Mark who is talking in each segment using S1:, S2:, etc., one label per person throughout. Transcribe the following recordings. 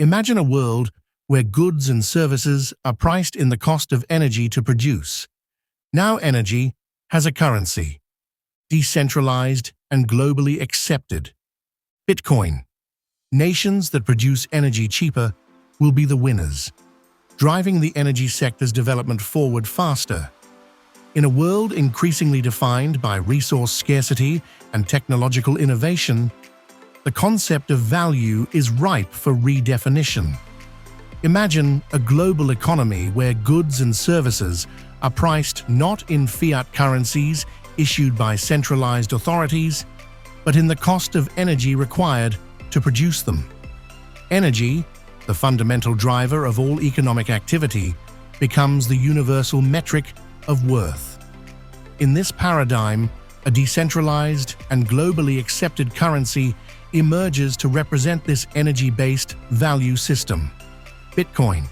S1: Imagine a world where goods and services are priced in the cost of energy to produce. Now energy has a currency, decentralized and globally accepted. Bitcoin. Nations that produce energy cheaper will be the winners, driving the energy sector's development forward faster. In a world increasingly defined by resource scarcity and technological innovation, the concept of value is ripe for redefinition. Imagine a global economy where goods and services are priced not in fiat currencies issued by centralized authorities, but in the cost of energy required to produce them. Energy, the fundamental driver of all economic activity, becomes the universal metric of worth. In this paradigm, a decentralized and globally accepted currency emerges to represent this energy-based value system, Bitcoin.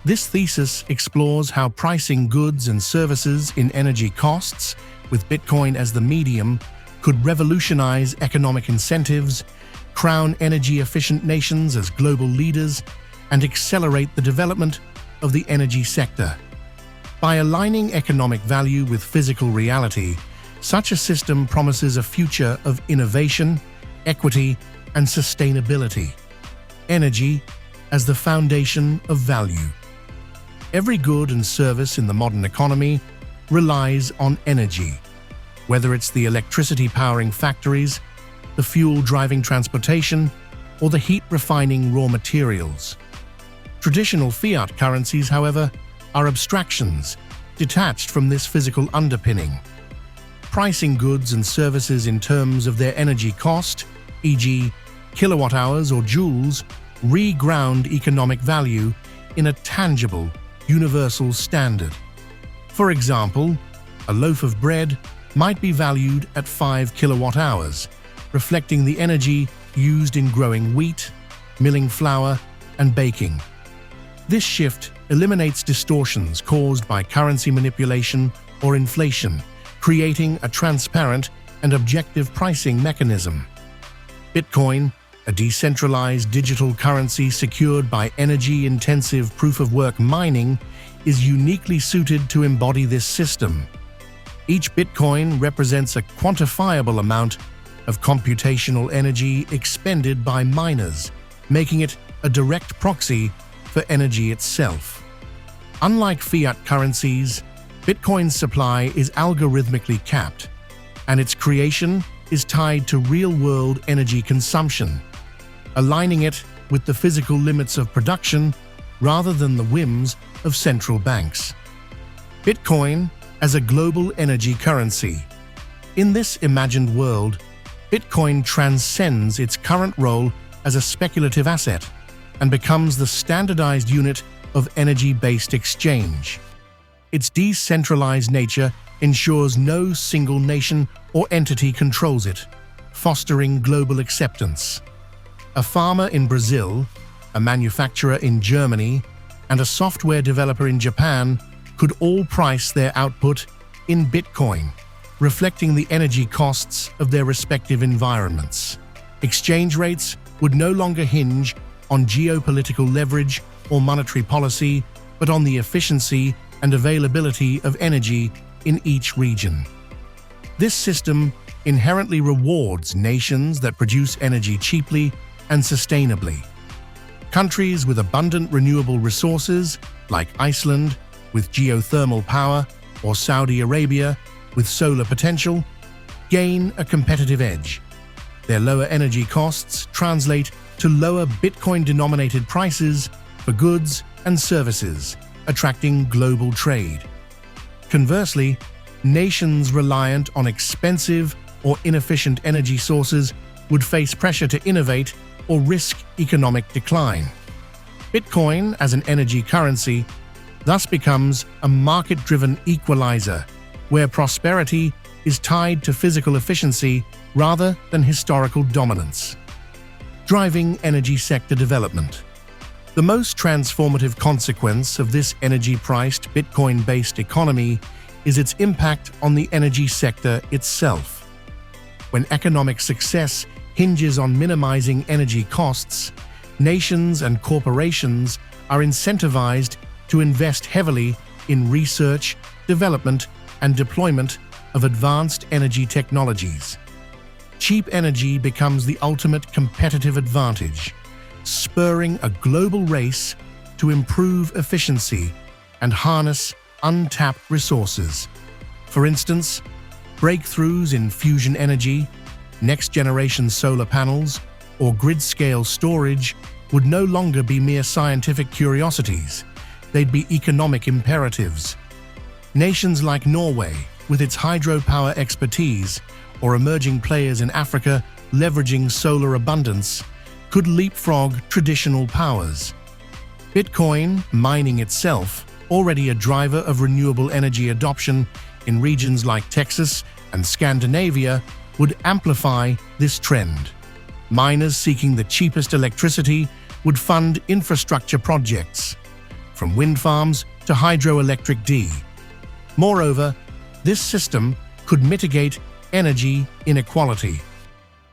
S1: This thesis explores how pricing goods and services in energy costs, with Bitcoin as the medium, could revolutionize economic incentives, crown energy-efficient nations as global leaders, and accelerate the development of the energy sector. By aligning economic value with physical reality, such a system promises a future of innovation, equity, and sustainability. Energy as the foundation of value. Every good and service in the modern economy relies on energy, whether it's the electricity powering factories, the fuel driving transportation, or the heat refining raw materials. Traditional fiat currencies, however, are abstractions, detached from this physical underpinning. Pricing goods and services in terms of their energy cost, e.g., kilowatt-hours or joules, reground economic value in a tangible, universal standard. For example, a loaf of bread might be valued at 5 kilowatt-hours, reflecting the energy used in growing wheat, milling flour, and baking. This shift eliminates distortions caused by currency manipulation or inflation, creating a transparent and objective pricing mechanism. Bitcoin, a decentralized digital currency secured by energy-intensive proof-of-work mining, is uniquely suited to embody this system. Each Bitcoin represents a quantifiable amount of computational energy expended by miners, making it a direct proxy for energy itself. Unlike fiat currencies, Bitcoin's supply is algorithmically capped, and its creation is tied to real-world energy consumption, aligning it with the physical limits of production rather than the whims of central banks. Bitcoin as a global energy currency. In this imagined world, Bitcoin transcends its current role as a speculative asset and becomes the standardized unit of energy-based exchange. Its decentralized nature ensures no single nation or entity controls it, fostering global acceptance. A farmer in Brazil, a manufacturer in Germany, and a software developer in Japan could all price their output in Bitcoin, reflecting the energy costs of their respective environments. Exchange rates would no longer hinge on geopolitical leverage or monetary policy, but on the efficiency and availability of energy in each region. This system inherently rewards nations that produce energy cheaply and sustainably. Countries with abundant renewable resources, like Iceland with geothermal power or Saudi Arabia with solar potential, gain a competitive edge. Their lower energy costs translate to lower Bitcoin-denominated prices for goods and services, attracting global trade. Conversely, nations reliant on expensive or inefficient energy sources would face pressure to innovate or risk economic decline. Bitcoin as an energy currency thus becomes a market-driven equalizer, where prosperity is tied to physical efficiency rather than historical dominance. Driving energy sector development. The most transformative consequence of this energy-priced, Bitcoin-based economy is its impact on the energy sector itself. When economic success hinges on minimizing energy costs, Nations and corporations are incentivized to invest heavily in research, development, and deployment of advanced energy technologies. Cheap energy becomes the ultimate competitive advantage, spurring a global race to improve efficiency and harness untapped resources. For instance, breakthroughs in fusion energy, next-generation solar panels, or grid-scale storage would no longer be mere scientific curiosities. They'd be economic imperatives. Nations like Norway, with its hydropower expertise, or emerging players in Africa leveraging solar abundance, could leapfrog traditional powers. Bitcoin mining itself, already a driver of renewable energy adoption in regions like Texas and Scandinavia, would amplify this trend. Miners seeking the cheapest electricity would fund infrastructure projects, from wind farms to hydroelectric D. Moreover, this system could mitigate energy inequality.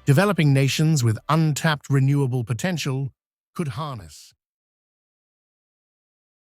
S1: Developing nations with untapped renewable potential could harness